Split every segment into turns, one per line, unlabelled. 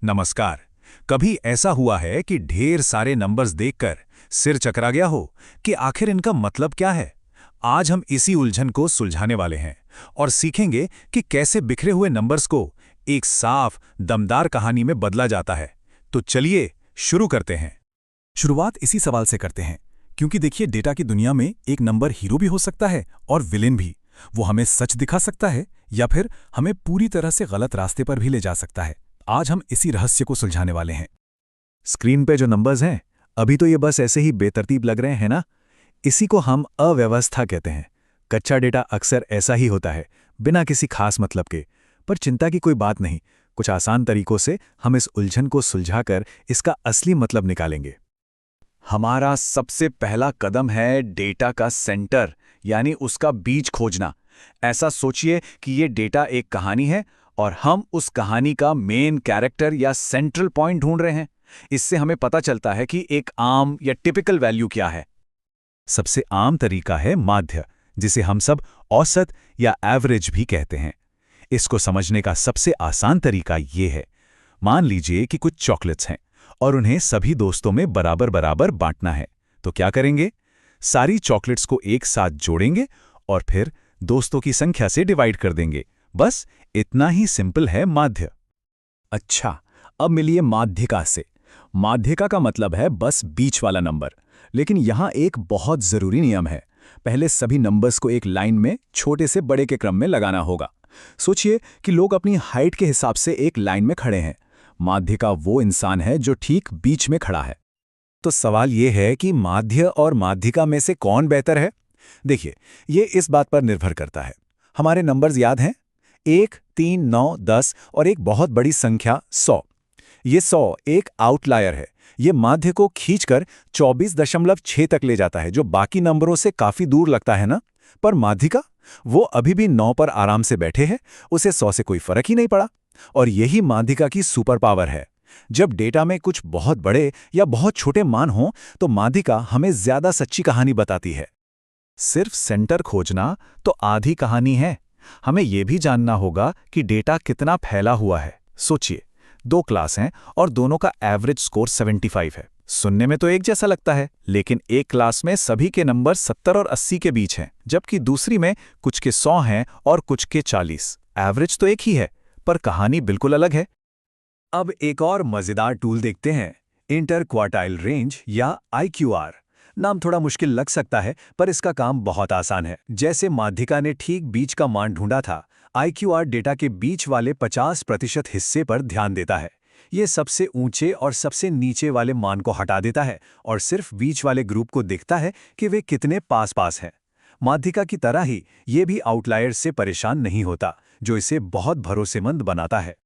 नमस्कार। कभी ऐसा हुआ है कि ढेर सारे नंबर्स देखकर सिर चकरा गया हो कि आखिर इनका मतलब क्या है? आज हम इसी उलझन को सुलझाने वाले हैं और सीखेंगे कि कैसे बिखरे हुए नंबर्स को एक साफ, दमदार कहानी में बदला जाता है। तो चलिए शुरू करते हैं।
शुरुआत इसी सवाल से करते हैं, क्योंकि देखिए डेटा की दुनिया में एक नंबर हीरो भी हो सकता है और विलेन भी। वो हमें सच दिखा सकता है या फिर हमें पूरी तरह से गलत रास्ते पर भी ले जा सकता है। आज हम इसी रहस्य को सुलझाने वाले हैं।
स्क्रीन पे जो नंबर्स हैं, अभी तो ये बस ऐसे ही बेतरतीब लग रहे हैं ना? इसी को हम अव्यवस्था कहते हैं। कच्चा डेटा अक्सर ऐसा ही होता है, बिना किसी खास मतलब के। पर चिंता की कोई बात नहीं, कुछ आसान तरीकों से हम इस उलझन को सुलझाकर इसका असली मतलब निकालेंगे।
हमारा सबसे पहला कदम है डेटा का सेंटर, यानी उसका बीज खोजना। ऐसा सोचिए कि ये डेटा एक कहानी है और हम उस कहानी का मेन कैरेक्टर या सेंट्रल पॉइंट ढूंढ रहे हैं। इससे हमें पता चलता है कि एक आम या टिपिकल वैल्यू क्या है।
सबसे आम तरीका है माध्य, जिसे हम सब औसत या एवरेज भी कहते हैं। इसको समझने का सबसे आसान तरीका ये है, मान लीजिए कि कुछ चॉकलेट्स हैं और उन्हें सभी दोस्तों में बराबर बराबर बांटना है। तो क्या करेंगे? सारी चॉकलेट्स को एक साथ जोड़ेंगे और फिर दोस्तों की संख्या से डिवाइड कर देंगे। बस इतना ही सिंपल है माध्य।
अच्छा, अब मिलिए माध्यिका से। माध्यिका का मतलब है बस बीच वाला नंबर। लेकिन यहाँ एक बहुत ज़रूरी नियम है। पहले सभी नंबर्स को एक लाइन में छोटे से बड़े के क्रम में लगाना होगा। सोचिए कि लोग अपनी हाइट के हिसाब से एक लाइन में खड़े हैं। माध्यिका वो इंसान है जो ठीक बीच में खड़ा है।
तो सवाल ये है कि माध्य और माध्यिका में से कौन बेहतर है? देखिए, ये इस बात पर निर्भर करता है। हमारे नंबर्स याद हैं? 1, 3, 9, 10 और एक बहुत बड़ी संख्या 100। ये 100 एक आउटलायर है। ये माध्य को खींचकर 24.6 तक ले जाता है, जो बाकी नंबरों से काफी दूर लगता है ना? पर माध्यिका, वो अभी भी 9 पर आराम से बैठे हैं। उसे 100 से कोई फर्क ही नहीं पड़ा। और यही माध्यिका की सुपर पावर है। जब डेटा में कुछ बहुत बड़े या बहुत छोटे मान हों, तो माध्यिका हमें ज्यादा सच्ची कहानी बताती है। सिर्फ सेंटर खोजना तो आधी कहानी है। हमें यह भी जानना होगा कि डेटा कितना फैला हुआ है। सोचिए, 2 क्लास हैं और दोनों का एवरेज स्कोर 75 है। सुनने में तो एक जैसा लगता है, लेकिन एक क्लास में सभी के नंबर 70 और 80 के बीच हैं, जबकि दूसरी में कुछ के 100 हैं और कुछ के 40। एवरेज तो एक ही है, पर कहानी बिल्कुल अलग है। अब एक और मजेदार टूल देखते हैं, इंटर क्वार्टाइल रेंज या IQR। नाम थोड़ा मुश्किल लग सकता है, पर इसका काम बहुत आसान है। जैसे माध्यिका ने ठीक बीच का मान ढूंढा था, IQR डेटा के बीच वाले 50% हिस्से पर ध्यान देता है। ये सबसे ऊंचे और सबसे नीचे वाले मान को हटा देता है और सिर्फ बीच वाले ग्रुप को देखता है कि वे कितने पास पास हैं। माध्यिका की तरह ही ये भी आउटलायर्स से परेशान नहीं होता, जो इसे बहुत भरोसेमंद बनाता है।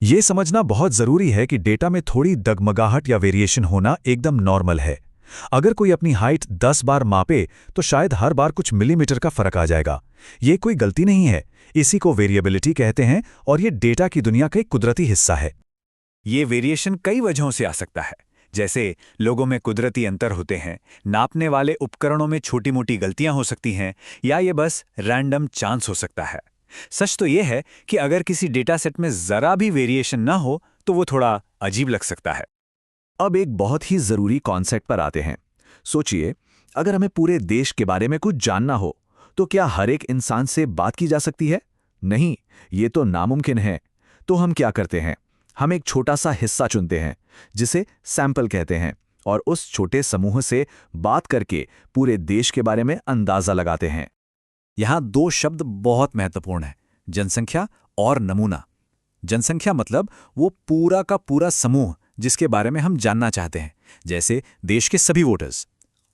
ये समझना बहुत जरूरी है कि डेटा में थोड़ी डगमगाहट या वेरिएशन होना एकदम नॉर्मल है। अगर कोई अपनी हाइट 10 बार मापे, तो शायद हर बार कुछ मिलीमीटर का फर्क आ जाएगा। ये कोई गलती नहीं है, इसी को वेरिएबिलिटी कहते हैं और ये डेटा की दुनिया का एक कुदरती हिस्सा है। ये वेरिएशन कई वजहों से आ सकता है, जैसे लोगों में कुदरती अंतर होते हैं, नापने वाले उपकरणों में छोटी मोटी गलतियां हो सकती हैं, या ये बस रैंडम चांस हो सकता है। सच तो यह है कि अगर किसी डेटा सेट में जरा भी वेरिएशन ना हो, तो वो थोड़ा अजीब लग सकता है। अब एक बहुत ही जरूरी कॉन्सेप्ट पर आते हैं। सोचिए, अगर हमें पूरे देश के बारे में कुछ जानना हो, तो क्या हर एक इंसान से बात की जा सकती है? नहीं, ये तो नामुमकिन है। तो हम क्या करते हैं? हम एक छोटा सा हिस्सा चुनते हैं, जिसे सैंपल कहते हैं, और उस छोटे समूह से बात करके पूरे देश के बारे में अंदाजा लगाते हैं। यहाँ 2 शब्द बहुत महत्वपूर्ण हैं, जनसंख्या और नमूना। जनसंख्या मतलब वो पूरा का पूरा समूह जिसके बारे में हम जानना चाहते हैं, जैसे देश के सभी वोटर्स।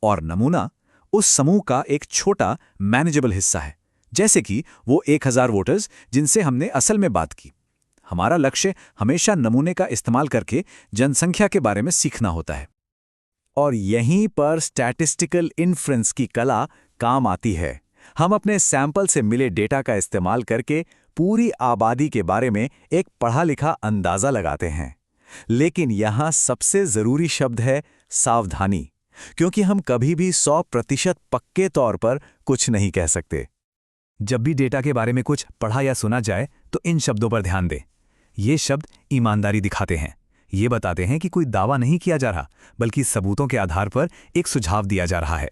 और नमूना उस समूह का एक छोटा मैनेजेबल हिस्सा है, जैसे कि वो 1000 वोटर्स जिनसे हमने असल में बात की। हमारा लक्ष्य हमेशा नमूने का इस्तेमाल करके जनसंख्या के बारे में सीखना होता है। और यहीं पर स्टैटिस्टिकल इन्फ्रेंस की कला काम आती है। हम अपने सैंपल से मिले डेटा का इस्तेमाल करके पूरी आबादी के बारे में एक पढ़ा लिखा अंदाजा लगाते हैं। लेकिन यहाँ सबसे जरूरी शब्द है सावधानी, क्योंकि हम कभी भी 100% पक्के तौर पर कुछ नहीं कह सकते। जब भी डेटा के बारे में कुछ पढ़ा या सुना जाए, तो इन शब्दों पर ध्यान दें।
ये शब्द ईमानदारी दिखाते हैं। ये बताते हैं कि कोई दावा नहीं किया जा रहा, बल्कि सबूतों के आधार पर एक सुझाव दिया जा रहा है।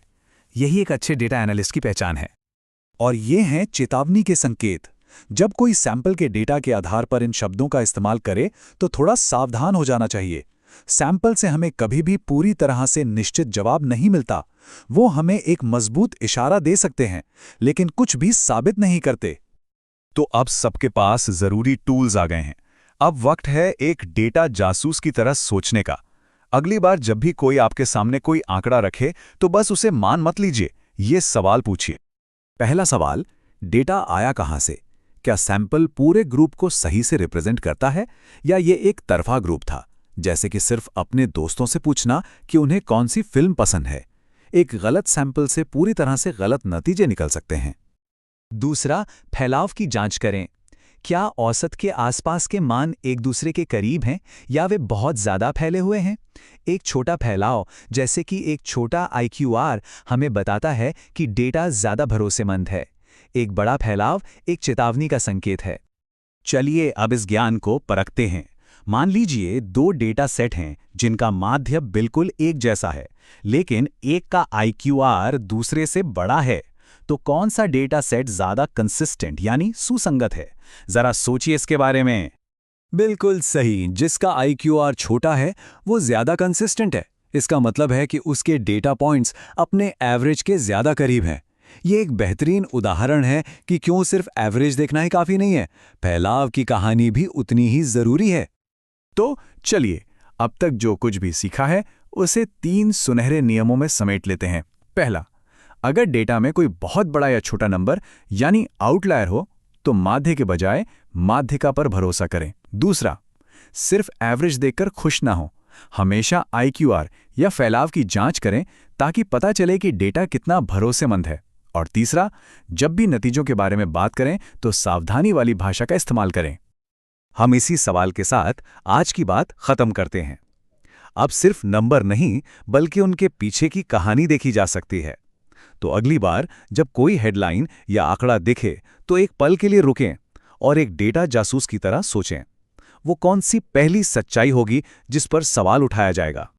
यही एक अच्छे डेटा एनालिस्ट की पहचान है।
और ये हैं चेतावनी के संकेत। जब कोई सैंपल के डेटा के आधार पर इन शब्दों का इस्तेमाल करे तो थोड़ा सावधान हो जाना चाहिए। सैंपल से हमें कभी भी पूरी तरह से निश्चित जवाब नहीं मिलता। वो हमें एक मजबूत इशारा दे सकते हैं, लेकिन कुछ भी साबित नहीं करते।
तो अब सबके पास जरूरी टूल्स आ गए हैं। अब वक्त है एक डेटा जासूस की तरह सोचने का। अगली बार जब भी कोई आपके सामने कोई आंकड़ा रखे तो बस उसे मान मत लीजिए, ये सवाल पूछिए।
पहला सवाल, डेटा आया कहां से? क्या सैंपल पूरे ग्रुप को सही से रिप्रेजेंट करता है, या ये एक तरफा ग्रुप था, जैसे कि सिर्फ अपने दोस्तों से पूछना कि उन्हें कौन सी फिल्म पसंद है? एक गलत सैंपल से पूरी तरह से गलत नतीजे निकल सकते हैं।
दूसरा, फैलाव की जांच करें। क्या औसत के आसपास के मान एक दूसरे के करीब हैं या वे बहुत ज़्यादा फैले हुए हैं? एक छोटा फैलाव, जैसे कि एक छोटा IQR, हमें बताता है कि डेटा ज़्यादा भरोसेमंद है। एक बड़ा फैलाव एक चेतावनी का संकेत है।
चलिए अब इस ज्ञान को परखते हैं। मान लीजिए 2 डेटा सेट हैं जिनका माध्य बिल्कुल एक जैसा है, लेकिन एक का IQR दूसरे से बड़ा है। तो कौन सा डेटा सेट ज़्यादा कंसिस्टेंट यानी सुसंगत है? जरा सोचिए इसके बारे में।
बिल्कुल सही, जिसका IQR छोटा है वो ज्यादा कंसिस्टेंट है। इसका मतलब है कि उसके डेटा पॉइंट्स अपने एवरेज के ज्यादा करीब हैं। ये एक बेहतरीन उदाहरण है कि क्यों सिर्फ एवरेज देखना ही काफी नहीं है, फैलाव की कहानी भी उतनी ही जरूरी है।
तो चलिए, अब तक जो कुछ भी सीखा है उसे 3 सुनहरे नियमों में समेट लेते हैं। पहला, अगर डेटा में कोई बहुत बड़ा या छोटा नंबर यानी आउटलायर हो तो माध्य के बजाय माध्यिका पर भरोसा करें। दूसरा, सिर्फ एवरेज देखकर खुश ना हो, हमेशा IQR या फैलाव की जांच करें ताकि पता चले कि डेटा कितना भरोसेमंद है। और तीसरा, जब भी नतीजों के बारे में बात करें तो सावधानी वाली भाषा का इस्तेमाल करें।
हम इसी सवाल के साथ आज की बात खत्म करते हैं। अब सिर्फ नंबर नहीं, बल्कि उनके पीछे की कहानी देखी जा सकती है। तो अगली बार जब कोई हेडलाइन या आंकड़ा दिखे तो एक पल के लिए रुकें और एक डेटा जासूस की तरह सोचें। वो कौन सी पहली सच्चाई होगी जिस पर सवाल उठाया जाएगा?